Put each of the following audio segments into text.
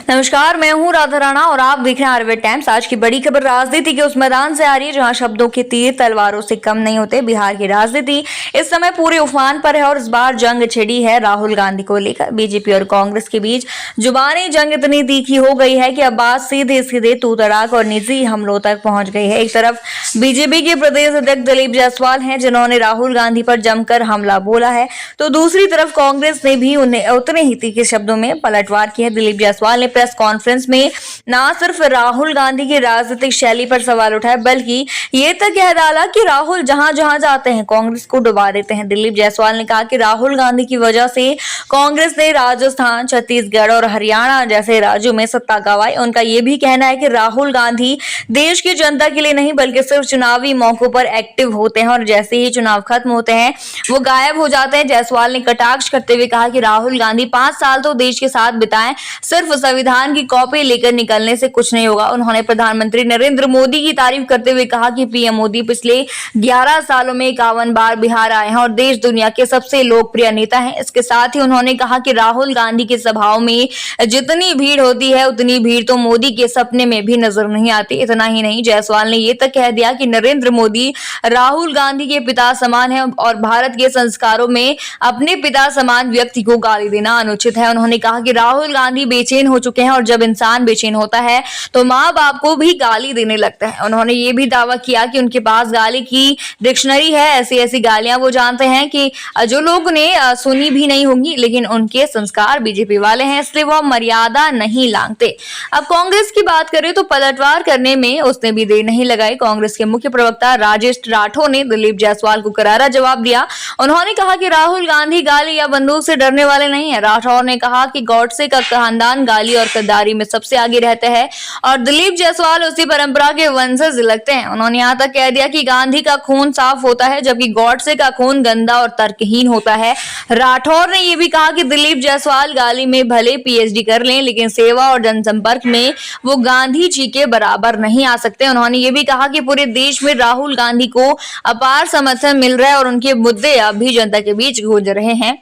नमस्कार, मैं हूं राधा राणा और आप देख रहे हैं आरवे टाइम्स। आज की बड़ी खबर राजनीति के उस मैदान से आ रही है जहां शब्दों के तीर तलवारों से कम नहीं होते। बिहार की राजनीति इस समय पूरे उफान पर है और इस बार जंग छिड़ी है राहुल गांधी को लेकर। बीजेपी और कांग्रेस के बीच जुबानी जंग इतनी तीखी हो गई है कि अब बात सीधे सीधे तू तड़ाक और निजी हमलों तक पहुंच गई है। एक तरफ बीजेपी के प्रदेश अध्यक्ष दिलीप जायसवाल हैं जिन्होंने राहुल गांधी पर जमकर हमला बोला है, तो दूसरी तरफ कांग्रेस ने भी उन्हें उतने ही तीखे शब्दों में पलटवार की है। दिलीप जायसवाल ने प्रेस कॉन्फ्रेंस में न सिर्फ राहुल गांधी की राजनीतिक शैली पर सवाल उठाए बल्कि ये तक कह डाला कि राहुल जहां जहां जाते हैं कांग्रेस को डुबा देते हैं। दिलीप जायसवाल ने कहा कि राहुल गांधी की वजह से कांग्रेस ने राजस्थान, छत्तीसगढ़ और हरियाणा जैसे राज्यों में सत्ता गंवाई। उनका यह भी कहना है कि राहुल गांधी देश की जनता के लिए नहीं बल्कि सिर्फ चुनावी मौकों पर एक्टिव होते हैं और जैसे ही चुनाव खत्म होते हैं वो गायब हो जाते हैं। जायसवाल ने कटाक्ष करते हुए कहा कि राहुल गांधी 5 साल तो देश के साथ बिताएं, सिर्फ संविधान की कॉपी लेकर निकलने से कुछ नहीं होगा। उन्होंने प्रधानमंत्री नरेंद्र मोदी की तारीफ करते हुए कहा कि पीएम मोदी पिछले 11 सालों में 51 बार बिहार आए हैं और देश दुनिया के सबसे लोकप्रिय नेता हैं। इसके साथ ही उन्होंने कहा कि राहुल गांधी के सभाओं में जितनी भीड़ होती है उतनी भीड़ तो मोदी के सपने में भी नजर नहीं आती। इतना ही नहीं, जायसवाल ने यह तक कह दिया कि नरेंद्र मोदी राहुल गांधी के पिता समान है और भारत के संस्कारों में अपने पिता समान व्यक्ति को गाली देना अनुचित है। उन्होंने कहा कि राहुल गांधी बेचैन हो चुके हैं और जब इंसान बेचैन होता है तो माँ बाप को भी गाली देने लगता है। उन्होंने ये भी दावा किया कि उनके पास गाली की डिक्शनरी है, ऐसी ऐसी गालियां वो जानते हैं कि जो लोग ने सुनी भी नहीं होंगी, लेकिन उनके संस्कार बीजेपी वाले हैं इसलिए वो मर्यादा नहीं लांघते। अब कांग्रेस की बात करें तो पलटवार करने में उसने भी देर नहीं लगाई। कांग्रेस के मुख्य प्रवक्ता राजेश राठौर ने दिलीप जायसवाल को करारा जवाब दिया। उन्होंने कहा कि राहुल गांधी गाली या बंदूक से डरने वाले नहीं है। राठौर ने कहा कि गॉडसे का खानदान गाली और गद्दारी में सबसे आगे रहता है और दिलीप जायसवाल उसी परंपरा के वंशज लगते हैं। उन्होंने यहाँ तक कह दिया कि गांधी का खून साफ होता है जबकि गॉडसे का खून गंदा और तर्कहीन होता है। राठौर ने यह भी कहा कि दिलीप जायसवाल गाली में भले पीएचडी कर लें लेकिन सेवा और जनसंपर्क में वो गांधी जी के बराबर नहीं आ सकते। उन्होंने ये भी कहा कि पूरे देश में राहुल गांधी को अपार समर्थन मिल रहा है और उनके मुद्दे अब भी जनता के बीच गूंज रहे हैं।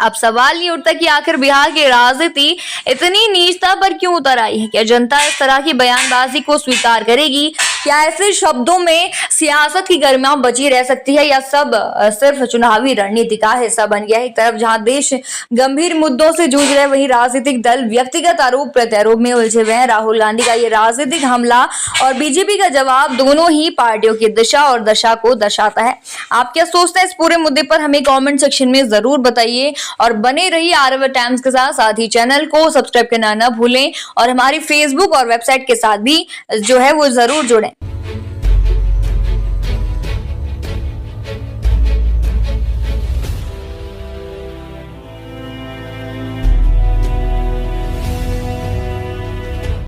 अब सवाल ये उठता है कि आखिर बिहार की राजनीति इतनी नीचता पर क्यों उतर आई है? क्या जनता इस तरह की बयानबाजी को स्वीकार करेगी? क्या ऐसे शब्दों में सियासत की गरिमा बची रह सकती है या सब सिर्फ चुनावी रणनीति का हिस्सा बन गया है? एक तरफ जहां देश गंभीर मुद्दों से जूझ रहे वहीं राजनीतिक दल व्यक्तिगत आरोप प्रत्यारोप में उलझे हुए हैं। राहुल गांधी का ये राजनीतिक हमला और बीजेपी का जवाब दोनों ही पार्टियों की दिशा और दशा को दर्शाता है। आप क्या सोचते हैं इस पूरे मुद्दे पर? हमें कॉमेंट सेक्शन में जरूर बताइए और बने रहिए आरवे टाइम्स के साथ ही चैनल को सब्सक्राइब करना न भूलें और हमारी फेसबुक और वेबसाइट के साथ भी जो है वो जरूर जुड़ें।